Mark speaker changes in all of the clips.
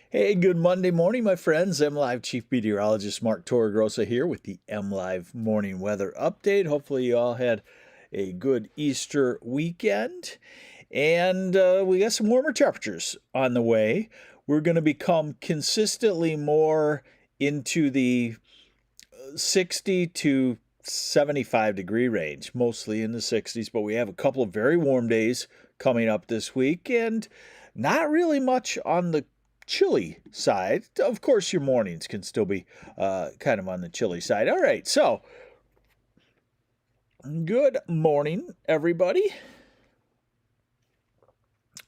Speaker 1: Hey, good Monday morning, my friends. MLive Chief Meteorologist Mark Torregrossa here with the MLive Morning Weather Update. Hopefully, you all had a good Easter weekend. And we got some warmer temperatures on the way. We're going to become consistently more into the 60 to 75 degree range, mostly in the 60s, but we have a couple of very warm days coming up this week and not really much on the chilly side. Of course, your mornings can still be kind of on the chilly side. All right, so good morning, everybody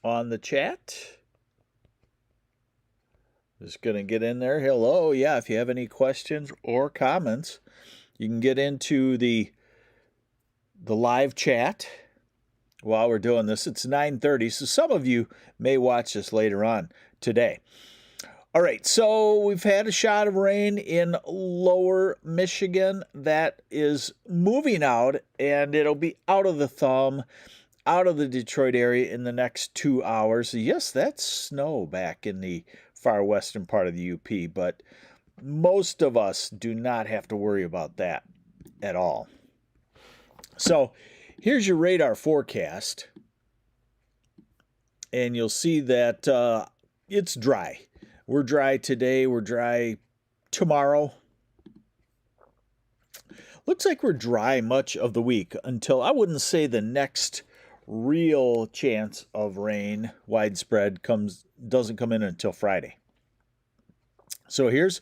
Speaker 1: on the chat. Just going to get in there. Hello. Yeah, if you have any questions or comments, you can get into the live chat while we're doing this. It's 9:30, so some of you may watch this later on today. All right, so we've had a shot of rain in lower Michigan that is moving out, and it'll be out of the thumb, out of the Detroit area in the next 2 hours. Yes, that's snow back in the far western part of the UP, but most of us do not have to worry about that at all. So here's your radar forecast, and you'll see that it's dry. We're dry today. We're dry tomorrow. Looks like we're dry much of the week until, I wouldn't say the next real chance of rain widespread doesn't come in until Friday. So here's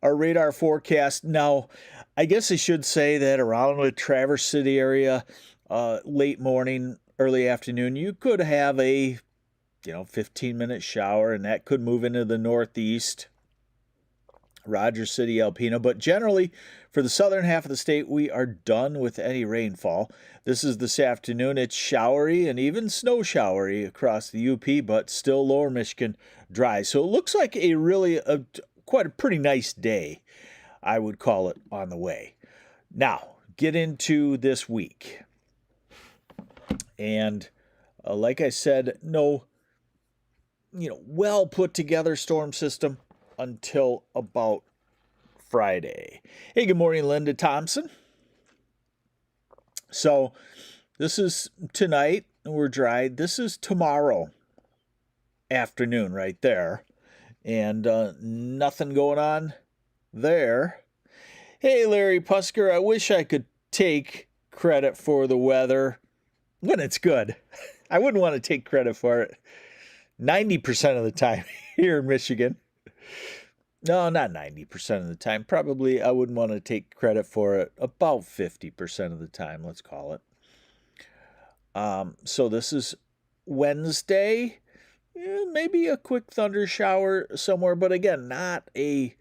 Speaker 1: our radar forecast. Now, I guess I should say that around the Traverse City area, late morning, early afternoon, you could have a 15-minute shower, and that could move into the northeast, Rogers City, Alpena. But generally, for the southern half of the state, we are done with any rainfall. This is this afternoon. It's showery and even snow showery across the UP, but still lower Michigan dry. So it looks like quite a pretty nice day, I would call it, on the way. Now, get into this week. And like I said, no well put together storm system until about Friday. Hey, good morning, Linda Thompson. So this is tonight, we're dry. This is tomorrow afternoon right there. And nothing going on there. Hey, Larry Pusker, I wish I could take credit for the weather when it's good. I wouldn't want to take credit for it 90% of the time here in Michigan. No, not 90% of the time. Probably I wouldn't want to take credit for it about 50% of the time, let's call it. So this is Wednesday. Maybe a quick thunder shower somewhere, but again, not a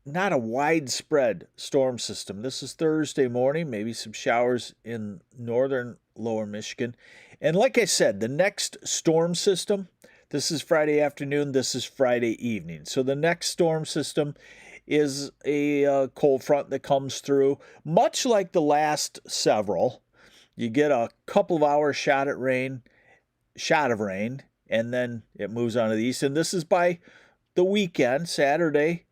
Speaker 1: widespread storm system. This is Thursday morning, maybe some showers in northern lower Michigan. And like I said, the next storm system, this is Friday afternoon, this is Friday evening. So the next storm system is a cold front that comes through, much like the last several. You get a couple of hours shot of rain, and then it moves on to the east. And this is by the weekend, Saturday,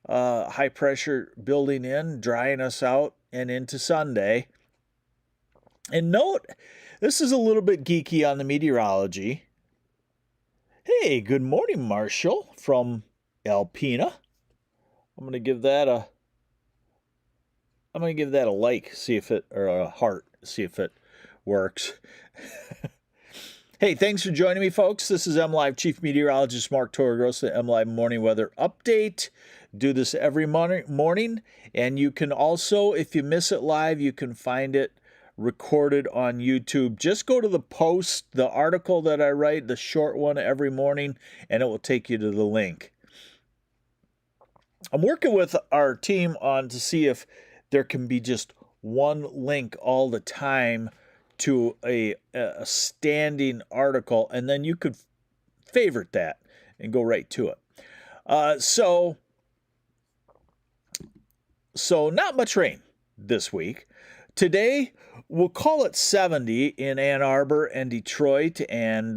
Speaker 1: high pressure building in, drying us out, and into Sunday. And note, this is a little bit geeky on the meteorology. Hey, good morning, Marshall from Alpena. I'm going to give that a like, see if it, or a heart, see if it works. Hey, thanks for joining me, folks. This is MLive Chief Meteorologist Mark Torregrossa, the MLive Morning Weather Update. Do this every morning, and you can also, if you miss it live, you can find it recorded on YouTube. Just go to the post, the article that I write, the short one every morning, and it will take you to the link. I'm working with our team to see if there can be just one link all the time to a standing article, and then you could favorite that and go right to it. So not much rain this week. Today, we'll call it 70 in Ann Arbor and Detroit and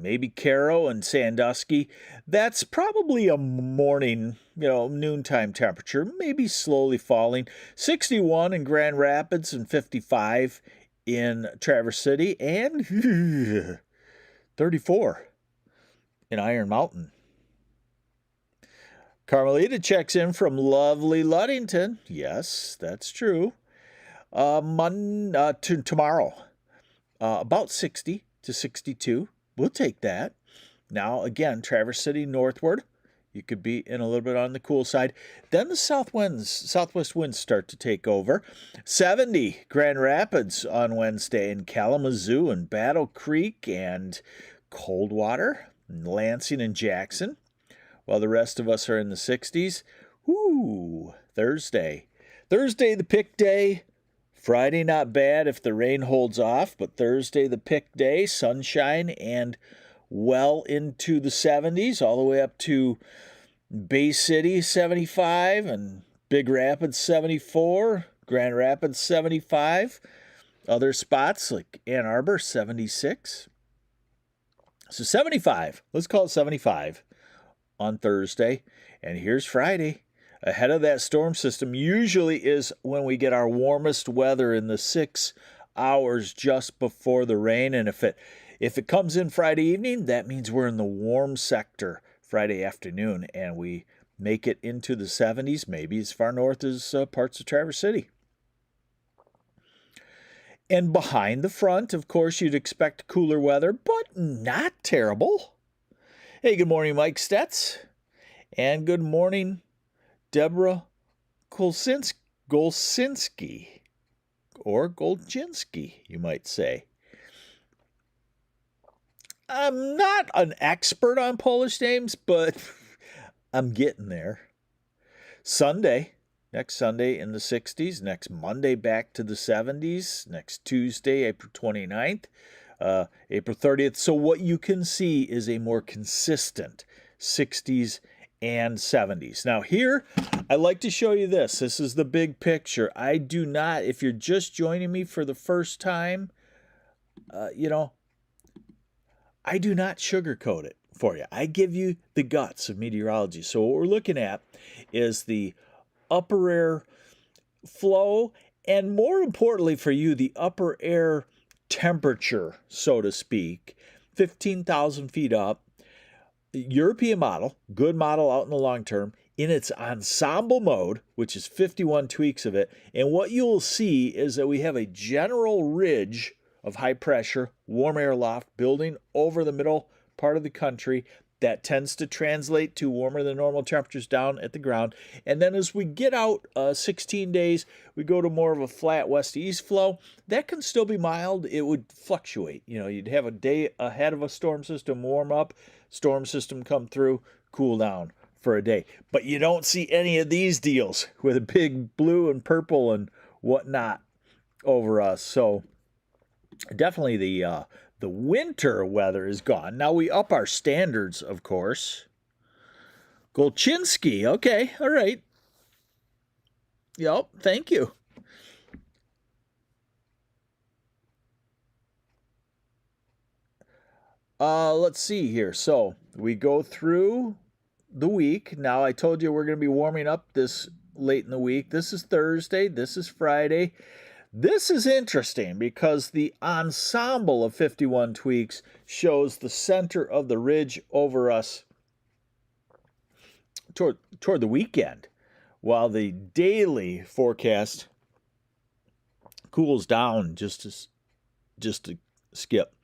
Speaker 1: maybe Caro and Sandusky. That's probably a morning, noontime temperature, maybe slowly falling. 61 in Grand Rapids and 55 in Traverse City and 34 in Iron Mountain. Carmelita checks in from lovely Ludington. Yes, that's true. Tomorrow, about 60 to 62. We'll take that. Now, again, Traverse City northward. You could be in a little bit on the cool side. Then the southwest winds start to take over. 70 Grand Rapids on Wednesday, in Kalamazoo and Battle Creek and Coldwater, Lansing and Jackson. While the rest of us are in the 60s. Woo! Thursday, the pick day. Friday, not bad if the rain holds off, but Thursday, the pick day, sunshine and well into the 70s, all the way up to Bay City, 75, and Big Rapids, 74, Grand Rapids, 75. Other spots like Ann Arbor, 76. So 75, let's call it 75 on Thursday. And here's Friday. Ahead of that storm system usually is when we get our warmest weather in the 6 hours just before the rain. And if it comes in Friday evening, that means we're in the warm sector Friday afternoon, and we make it into the 70s, maybe as far north as parts of Traverse City. And behind the front, of course, you'd expect cooler weather, but not terrible. Hey, good morning, Mike Stetz. And good morning, Deborah Golsinski, or Golchinski, you might say. I'm not an expert on Polish names, but I'm getting there. Next Sunday in the 60s, next Monday back to the 70s, next Tuesday, April 29th, April 30th. So what you can see is a more consistent 60s and 70s. Now here, I like to show you this. This is the big picture. I do not, if you're just joining me for the first time, I do not sugarcoat it for you. I give you the guts of meteorology. So what we're looking at is the upper air flow, and more importantly for you, the upper air temperature, so to speak, 15,000 feet up. European model, good model out in the long term, in its ensemble mode, which is 51 tweaks of it. And what you'll see is that we have a general ridge of high pressure, warm air loft building over the middle part of the country that tends to translate to warmer than normal temperatures down at the ground. And then as we get out 16 days, we go to more of a flat west-east flow. That can still be mild. It would fluctuate. You'd have a day ahead of a storm system warm up, storm system come through, cool down for a day. But you don't see any of these deals with a big blue and purple and whatnot over us. So definitely the winter weather is gone. Now we up our standards, of course. Golchinski, okay, all right. Yep, thank you. Let's see here. So we go through the week. Now I told you we're going to be warming up this late in the week. This is Thursday. This is Friday. This is interesting because the ensemble of 51 tweaks shows the center of the ridge over us toward the weekend, while the daily forecast cools down just to skip.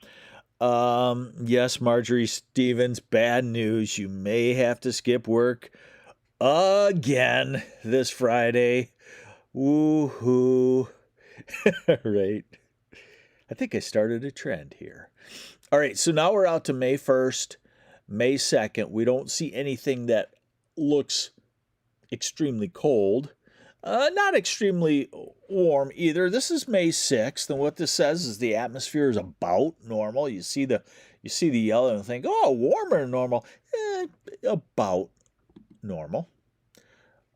Speaker 1: Yes, Marjorie Stevens, bad news. You may have to skip work again this Friday. Woohoo. Right. I think I started a trend here. All right, so now we're out to May 1st, May 2nd. We don't see anything that looks extremely cold. Not extremely warm either. This is May 6th, and what this says is the atmosphere is about normal. You see the yellow and think, oh, warmer than normal. About normal.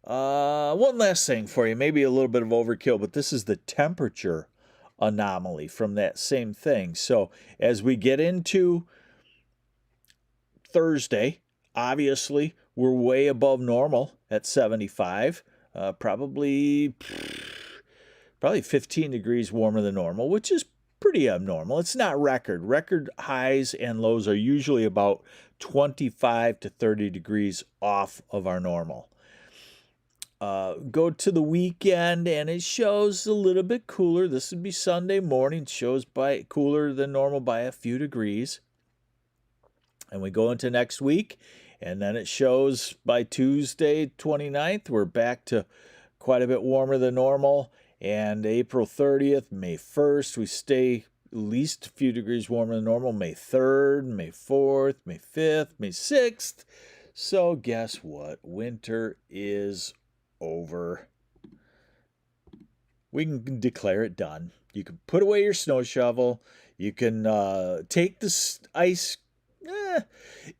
Speaker 1: One last thing for you, maybe a little bit of overkill, but this is the temperature anomaly from that same thing. So as we get into Thursday, obviously, we're way above normal at 75, probably 15 degrees warmer than normal, which is pretty abnormal. It's not record. Record highs and lows are usually about 25 to 30 degrees off of our normal. Go to the weekend and it shows a little bit cooler. This would be Sunday morning. It shows by cooler than normal by a few degrees. And we go into next week, and then it shows by Tuesday 29th, we're back to quite a bit warmer than normal. And April 30th, May 1st, we stay at least a few degrees warmer than normal. May 3rd, May 4th, May 5th, May 6th. So guess what? Winter is over. We can declare it done. You can put away your snow shovel. You can take the ice.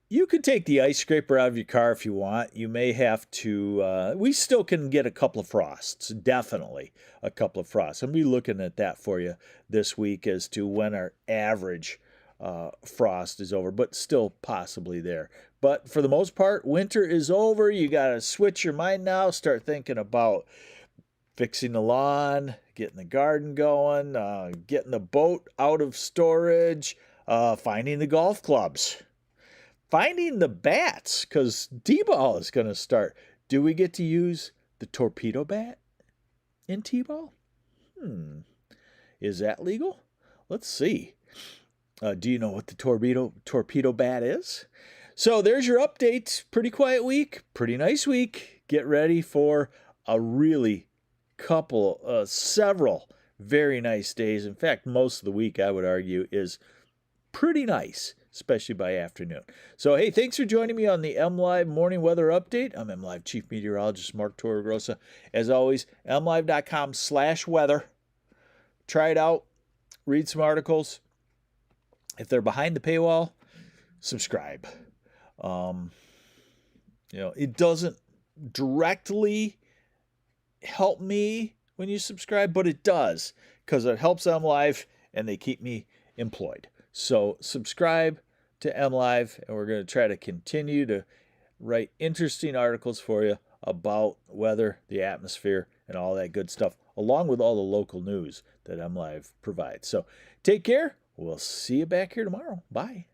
Speaker 1: You could take the ice scraper out of your car if you want. You may have to. We still can get a couple of frosts. Definitely a couple of frosts. I'll be looking at that for you this week as to when our average frost is over, but still possibly there. But for the most part, winter is over. You got to switch your mind now. Start thinking about fixing the lawn, getting the garden going, getting the boat out of storage, finding the golf clubs, finding the bats, because T-ball is going to start. Do we get to use the torpedo bat in T-ball? Is that legal? Let's see. Do you know what the torpedo bat is? So there's your update. Pretty quiet week, pretty nice week. Get ready for a really several very nice days. In fact, most of the week, I would argue, is pretty nice, especially by afternoon. So, hey, thanks for joining me on the MLive Morning Weather Update. I'm MLive Chief Meteorologist Mark Torregrossa. As always, mlive.com/weather. Try it out. Read some articles. If they're behind the paywall, subscribe. It doesn't directly help me when you subscribe, but it does because it helps MLive and they keep me employed. So subscribe to MLive, and we're going to try to continue to write interesting articles for you about weather, the atmosphere, and all that good stuff, along with all the local news that MLive provides. So take care. We'll see you back here tomorrow. Bye.